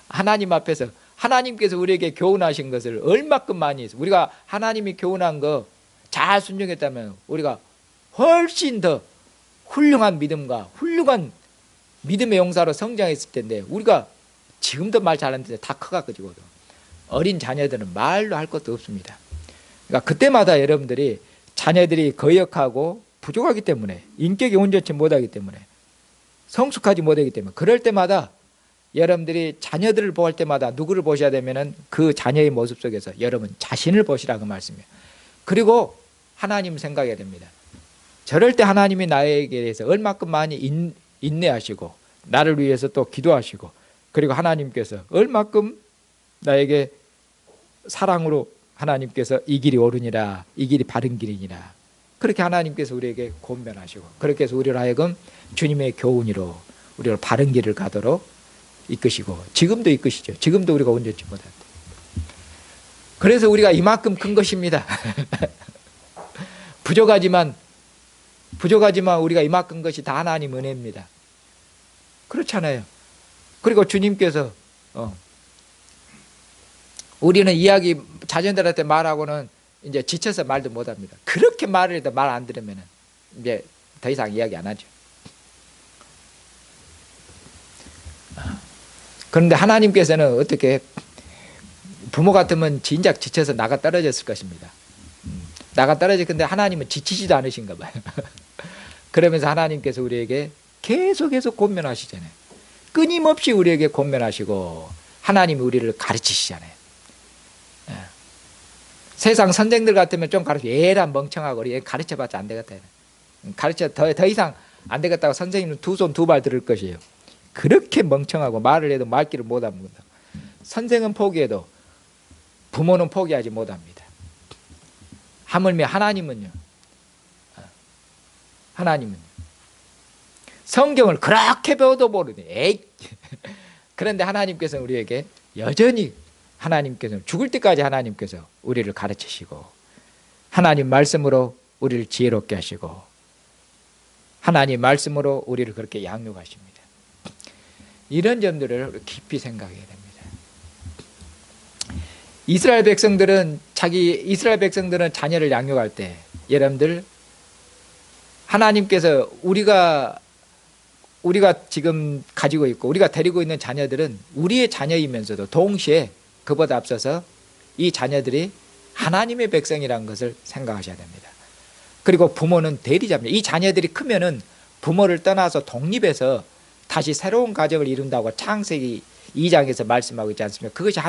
하나님 앞에서 하나님께서 우리에게 교훈하신 것을 얼마큼 많이 했어요. 우리가 하나님이 교훈한 거 잘 순종했다면 우리가 훨씬 더 훌륭한 믿음과 훌륭한 믿음의 용사로 성장했을 텐데, 우리가 지금도 말 잘하는데 다 커가지고 어린 자녀들은 말로 할 것도 없습니다. 그러니까 그때마다 여러분들이 자녀들이 거역하고 부족하기 때문에, 인격이 온전치 못하기 때문에, 성숙하지 못하기 때문에, 그럴 때마다 여러분들이 자녀들을 보할 때마다 누구를 보셔야 되면은 그 자녀의 모습 속에서 여러분 자신을 보시라고 말씀이에요. 그리고 하나님 생각해야 됩니다. 저럴 때 하나님이 나에게 대해서 얼마큼 많이 인내하시고 나를 위해서 또 기도하시고, 그리고 하나님께서 얼마큼 나에게 사랑으로 하나님께서 이 길이 옳으니라, 이 길이 바른 길이니라, 그렇게 하나님께서 우리에게 권면하시고, 그렇게 해서 우리를 하여금 주님의 교훈으로 우리를 바른 길을 가도록 이끄시고, 지금도 이끄시죠. 지금도 우리가 온전치 못한다. 그래서 우리가 이만큼 큰 것입니다. 부족하지만 우리가 이만큼 것이 다 하나님 은혜입니다. 그렇잖아요. 그리고 주님께서 우리는 이야기 자녀들한테 말하고는 이제 지쳐서 말도 못합니다. 그렇게 말을 해도 말 안 들으면 이제 더 이상 이야기 안 하죠. 그런데 하나님께서는 어떻게, 부모 같으면 진작 지쳐서 나가 떨어졌을 것입니다. 나가 떨어질 건데 하나님은 지치지도 않으신가 봐요. 그러면서 하나님께서 우리에게 계속 권면하시잖아요. 끊임없이 우리에게 권면하시고 하나님이 우리를 가르치시잖아요. 세상 선생들 같으면 좀 가르쳐, 얘라 멍청하고 얘 가르쳐봤자 안 되겠다. 가르쳐 더 이상 안 되겠다고 선생님은 두 손 두 발 들을 것이에요. 그렇게 멍청하고 말을 해도 말귀를 못합니다. 선생은 포기해도 부모는 포기하지 못합니다. 하물며 하나님은요, 성경을 그렇게 배워도 모르네. 에이, 그런데 하나님께서는 우리에게 여전히 하나님께서는 죽을 때까지 하나님께서 우리를 가르치시고 하나님 말씀으로 우리를 지혜롭게 하시고 하나님 말씀으로 우리를 그렇게 양육하십니다. 이런 점들을 깊이 생각해야 됩니다. 이스라엘 백성들은 자녀를 양육할 때 여러분들 하나님께서 우리가 지금 가지고 있고 우리가 데리고 있는 자녀들은 우리의 자녀이면서도 동시에 그보다 앞서서 이 자녀들이 하나님의 백성이라는 것을 생각하셔야 됩니다. 그리고 부모는 대리자입니다. 이 자녀들이 크면은 부모를 떠나서 독립해서 다시 새로운 가정을 이룬다고 창세기 2장에서 말씀하고 있지 않습니까? 그것이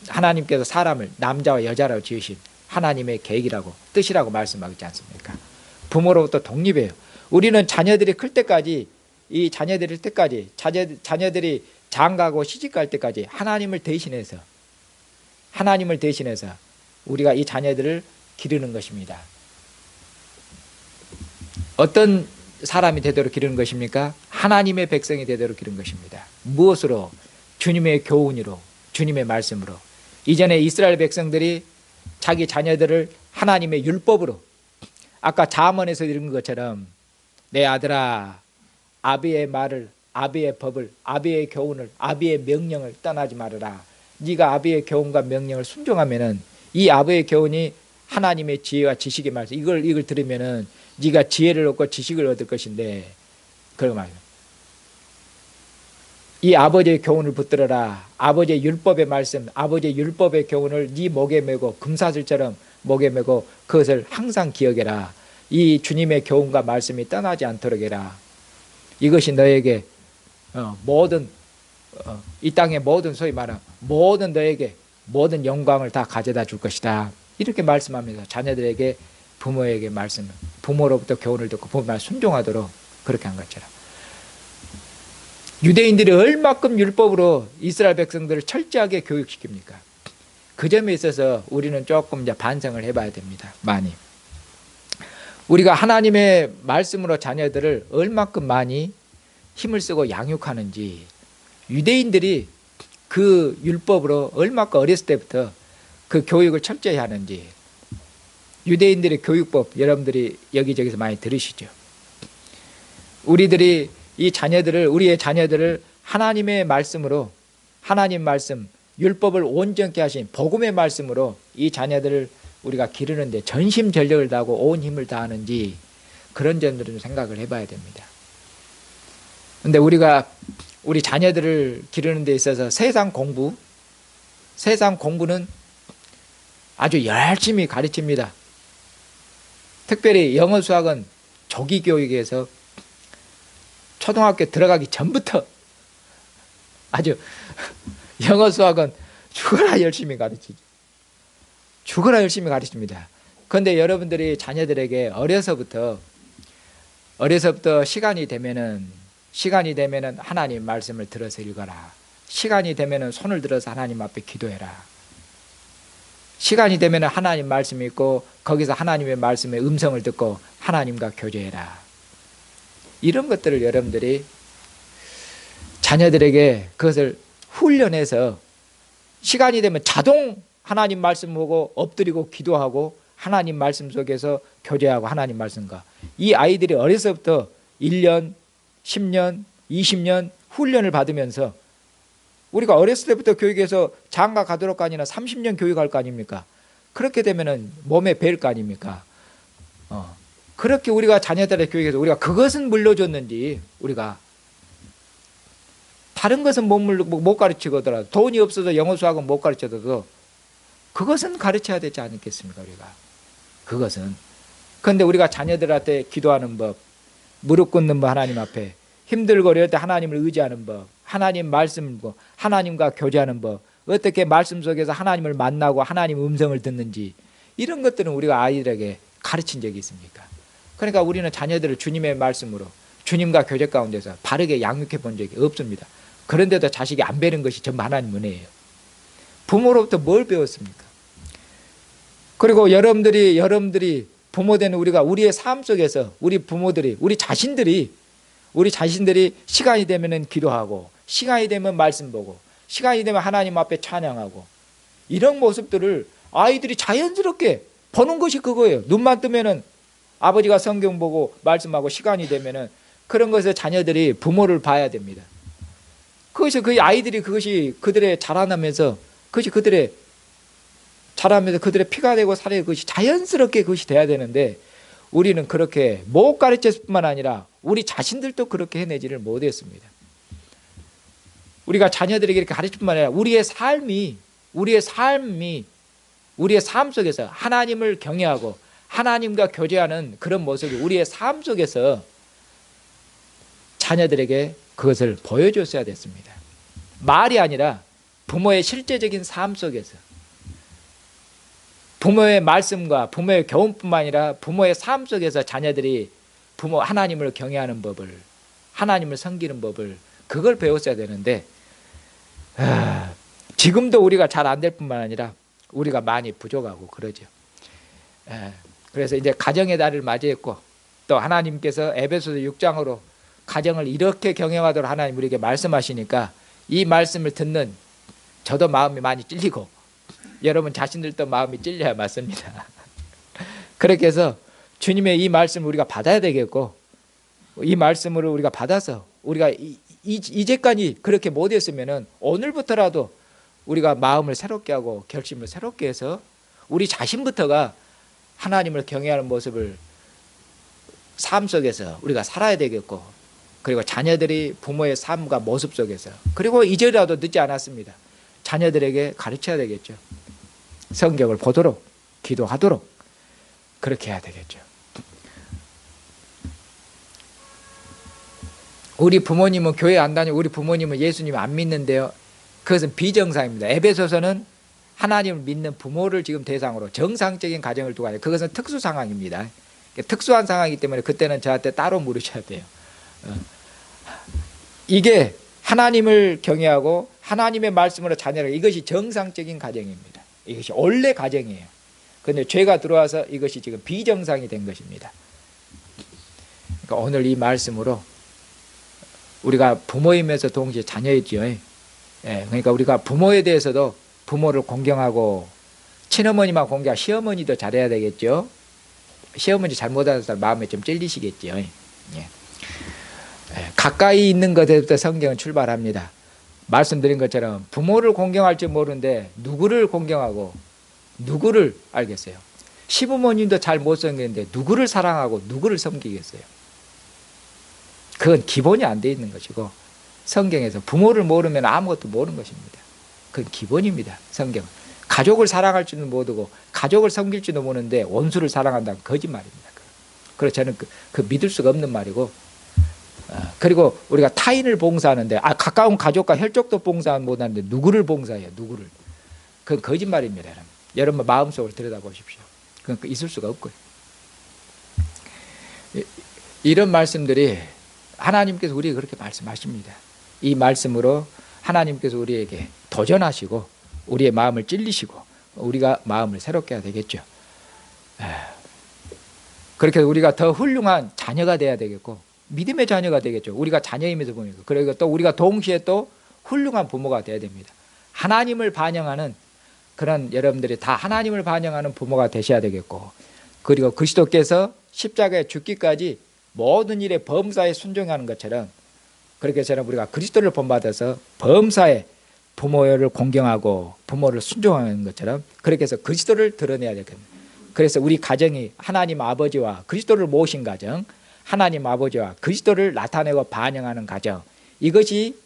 하나님께서 사람을 남자와 여자라고 지으신 하나님의 계획이라고 뜻이라고 말씀하고 있지 않습니까? 부모로부터 독립해요. 우리는 자녀들이 클 때까지 자녀들이 장가고 시집갈 때까지 하나님을 대신해서 우리가 이 자녀들을 기르는 것입니다. 어떤 사람이 되도록 기르는 것입니까? 하나님의 백성이 되도록 기르는 것입니다. 무엇으로? 주님의 교훈으로, 주님의 말씀으로. 이전에 이스라엘 백성들이 자기 자녀들을 하나님의 율법으로, 아까 잠언에서 읽은 것처럼 내 아들아 아비의 말을, 아비의 법을, 아비의 교훈을, 아비의 명령을 떠나지 말아라. 네가 아비의 교훈과 명령을 순종하면은 이 아비의 교훈이 하나님의 지혜와 지식의 말씀, 이걸 들으면은 네가 지혜를 얻고 지식을 얻을 것인데, 그런 말이에요. 이 아버지의 교훈을 붙들어라. 아버지의 율법의 말씀, 아버지의 율법의 교훈을 네 목에 메고 금사슬처럼 목에 메고 그것을 항상 기억해라. 이 주님의 교훈과 말씀이 떠나지 않도록 해라. 이것이 너에게 이 땅의 모든 소위 말하는 모든 너에게 모든 영광을 다 가져다 줄 것이다. 이렇게 말씀합니다. 자녀들에게 부모에게 말씀, 부모로부터 교훈을 듣고 부모 말 순종하도록 그렇게 한 것처럼. 유대인들이 얼마큼 율법으로 이스라엘 백성들을 철저하게 교육시킵니까? 그 점에 있어서 우리는 조금 이제 반성을 해봐야 됩니다. 많이. 우리가 하나님의 말씀으로 자녀들을 얼마큼 많이 힘을 쓰고 양육하는지, 유대인들이 그 율법으로 얼마큼 어렸을 때부터 그 교육을 철저히 하는지, 유대인들의 교육법 여러분들이 여기저기서 많이 들으시죠. 우리의 자녀들을 하나님의 말씀으로, 하나님 말씀, 율법을 온전케 하신 복음의 말씀으로 이 자녀들을 우리가 기르는데 전심전력을 다하고 온 힘을 다하는지, 그런 점들은 생각을 해봐야 됩니다. 그런데 우리 자녀들을 기르는 데 있어서 세상 공부는 아주 열심히 가르칩니다. 특별히 영어 수학은 조기 교육에서 초등학교 들어가기 전부터 아주 영어 수학은 죽어라 열심히 가르치죠. 죽어라 열심히 가르칩니다. 그런데 여러분들이 자녀들에게 어려서부터 시간이 되면은 하나님 말씀을 들어서 읽어라. 시간이 되면은 손을 들어서 하나님 앞에 기도해라. 시간이 되면은 하나님 말씀이 있고 거기서 하나님의 말씀의 음성을 듣고 하나님과 교제해라. 이런 것들을 여러분들이 자녀들에게 그것을 훈련해서 시간이 되면 자동 하나님 말씀 보고 엎드리고 기도하고 하나님 말씀 속에서 교제하고 하나님 말씀과, 이 아이들이 어려서부터 1년, 10년, 20년 훈련을 받으면서, 우리가 어렸을 때부터 교육해서 장가 가도록 아니나 30년 교육할 거 아닙니까? 그렇게 되면은 몸에 배일 거 아닙니까? 그렇게 우리가 자녀들의 교육에서 우리가 그것은 물려줬는지, 우리가 다른 것은 못 가르치거더라도, 돈이 없어서 영어 수학은 못 가르쳐도 그것은 가르쳐야 되지 않겠습니까? 우리가 그것은. 그런데 우리가 자녀들한테 기도하는 법, 무릎 꿇는 법, 하나님 앞에 힘들고 어려울 때 하나님을 의지하는 법, 하나님 말씀, 하나님과 교제하는 법, 어떻게 말씀 속에서 하나님을 만나고 하나님 음성을 듣는지, 이런 것들은 우리가 아이들에게 가르친 적이 있습니까? 그러니까 우리는 자녀들을 주님의 말씀으로 주님과 교제 가운데서 바르게 양육해 본 적이 없습니다. 그런데도 자식이 안 배는 것이 전부 하나님 은혜예요. 부모로부터 뭘 배웠습니까? 그리고 여러분들이 부모 되는 우리의 삶 속에서 우리 부모들이, 우리 자신들이 시간이 되면은 기도하고 시간이 되면 말씀 보고, 시간이 되면 하나님 앞에 찬양하고, 이런 모습들을 아이들이 자연스럽게 보는 것이 그거예요. 눈만 뜨면은 아버지가 성경 보고 말씀하고, 시간이 되면은 그런 것에서 자녀들이 부모를 봐야 됩니다. 그것이 그 아이들이 그것이 그들의 자라나면서, 그것이 그들의 자라면서 그들의 피가 되고 살이 되고, 그것이 자연스럽게 그것이 돼야 되는데, 우리는 그렇게 못 가르쳤을 뿐만 아니라 우리 자신들도 그렇게 해내지를 못했습니다. 우리가 자녀들에게 이렇게 가르칠 뿐만 아니라 우리의 삶이 우리의 삶 속에서 하나님을 경외하고 하나님과 교제하는 그런 모습이 우리의 삶 속에서 자녀들에게 그것을 보여줬어야 됐습니다. 말이 아니라 부모의 실제적인 삶 속에서, 부모의 말씀과 부모의 교훈뿐만 아니라 부모의 삶 속에서 자녀들이 하나님을 경외하는 법을, 하나님을 섬기는 법을, 그걸 배웠어야 되는데, 지금도 우리가 잘 안 될 뿐만 아니라 우리가 많이 부족하고 그러죠. 그래서 이제 가정의 달을 맞이했고, 또 하나님께서 에베소서 6장으로 가정을 이렇게 경영하도록 하나님 우리에게 말씀하시니까, 이 말씀을 듣는 저도 마음이 많이 찔리고 여러분 자신들도 마음이 찔려야 맞습니다. 그렇게 해서 주님의 이 말씀을 우리가 받아야 되겠고, 이 말씀을 우리가 받아서 우리가 이제까지 그렇게 못했으면은 오늘부터라도 우리가 마음을 새롭게 하고 결심을 새롭게 해서 우리 자신부터가 하나님을 경외하는 모습을 삶 속에서 우리가 살아야 되겠고, 그리고 자녀들이 부모의 삶과 모습 속에서, 그리고 이제라도 늦지 않았습니다. 자녀들에게 가르쳐야 되겠죠. 성경을 보도록, 기도하도록 그렇게 해야 되겠죠. 우리 부모님은 교회 안 다니고 우리 부모님은 예수님 안 믿는데요, 그것은 비정상입니다. 에베소서는 하나님을 믿는 부모를 지금 대상으로 정상적인 가정을 두고 하는, 그것은 특수 상황입니다. 특수한 상황이기 때문에 그때는 저한테 따로 물으셔야 돼요. 이게 하나님을 경외하고 하나님의 말씀으로 자녀를, 이것이 정상적인 가정입니다. 이것이 원래 가정이에요. 그런데 죄가 들어와서 이것이 지금 비정상이 된 것입니다. 그러니까 오늘 이 말씀으로 우리가 부모이면서 동시에 자녀이죠. 그러니까 우리가 부모에 대해서도 부모를 공경하고, 친어머니만 공경하고 시어머니도 잘해야 되겠죠. 시어머니 잘못하는 사람 마음에 좀 찔리시겠죠. 가까이 있는 것에부터 성경은 출발합니다. 말씀드린 것처럼 부모를 공경할 줄 모르는데 누구를 공경하고 누구를 알겠어요. 시부모님도 잘 못 섬기는데 누구를 사랑하고 누구를 섬기겠어요. 그건 기본이 안 돼 있는 것이고, 성경에서 부모를 모르면 아무것도 모르는 것입니다. 그건 기본입니다. 성경은 가족을 사랑할 줄도 모르고 가족을 섬길 줄도 모르는데 원수를 사랑한다는 거짓말입니다. 그래서 저는 그 믿을 수가 없는 말이고, 그리고 우리가 타인을 봉사하는데, 가까운 가족과 혈족도 봉사 못하는데 누구를 봉사해요? 누구를? 그건 거짓말입니다. 여러분 마음속으로 들여다보십시오. 그건 있을 수가 없고요. 이런 말씀들이 하나님께서 우리에게 그렇게 말씀하십니다. 이 말씀으로 하나님께서 우리에게 도전하시고 우리의 마음을 찔리시고 우리가 마음을 새롭게 해야 되겠죠. 그렇게 우리가 더 훌륭한 자녀가 돼야 되겠고, 믿음의 자녀가 되겠죠. 우리가 자녀임에서 보니까. 그리고 또 우리가 동시에 또 훌륭한 부모가 돼야 됩니다. 하나님을 반영하는 그런, 여러분들이 다 하나님을 반영하는 부모가 되셔야 되겠고, 그리고 그리스도께서 십자가에 죽기까지 모든 일에 범사에 순종하는 것처럼, 그렇게처럼 우리가 그리스도를 본받아서 범사에 부모를 공경하고 부모를 순종하는 것처럼 그렇게 해서 그리스도를 드러내야 되겠습니다. 그래서 우리 가정이 하나님 아버지와 그리스도를 모신 가정, 하나님 아버지와 그리스도를 나타내고 반영하는 가정, 이것이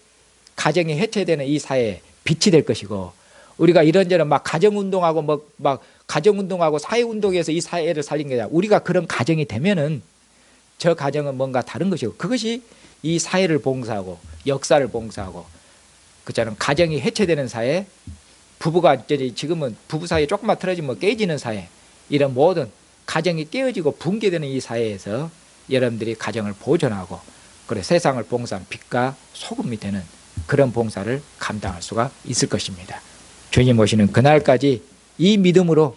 가정이 해체되는 이 사회에 빛이 될 것이고, 우리가 이런저런 막 가정운동하고 막 가정운동하고 사회운동에서 이 사회를 살린 게 아니라 우리가 그런 가정이 되면은 저 가정은 뭔가 다른 것이고, 그것이 이 사회를 봉사하고 역사를 봉사하고, 그처럼 가정이 해체되는 사회, 부부가 지금은 부부 사이에 조금만 틀어지면 깨지는 사회, 이런 모든 가정이 깨어지고 붕괴되는 이 사회에서 여러분들이 가정을 보존하고, 그래 세상을 봉사한 빛과 소금이 되는 그런 봉사를 감당할 수가 있을 것입니다. 주님 오시는 그날까지 이 믿음으로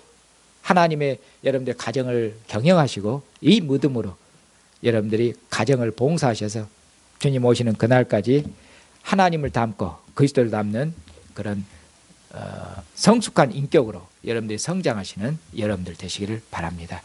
하나님의 여러분들 가정을 경영하시고, 이 믿음으로 여러분들이 가정을 봉사하셔서 주님 오시는 그날까지 하나님을 닮고 그리스도를 닮는 그런 성숙한 인격으로 여러분들이 성장하시는 여러분들 되시기를 바랍니다.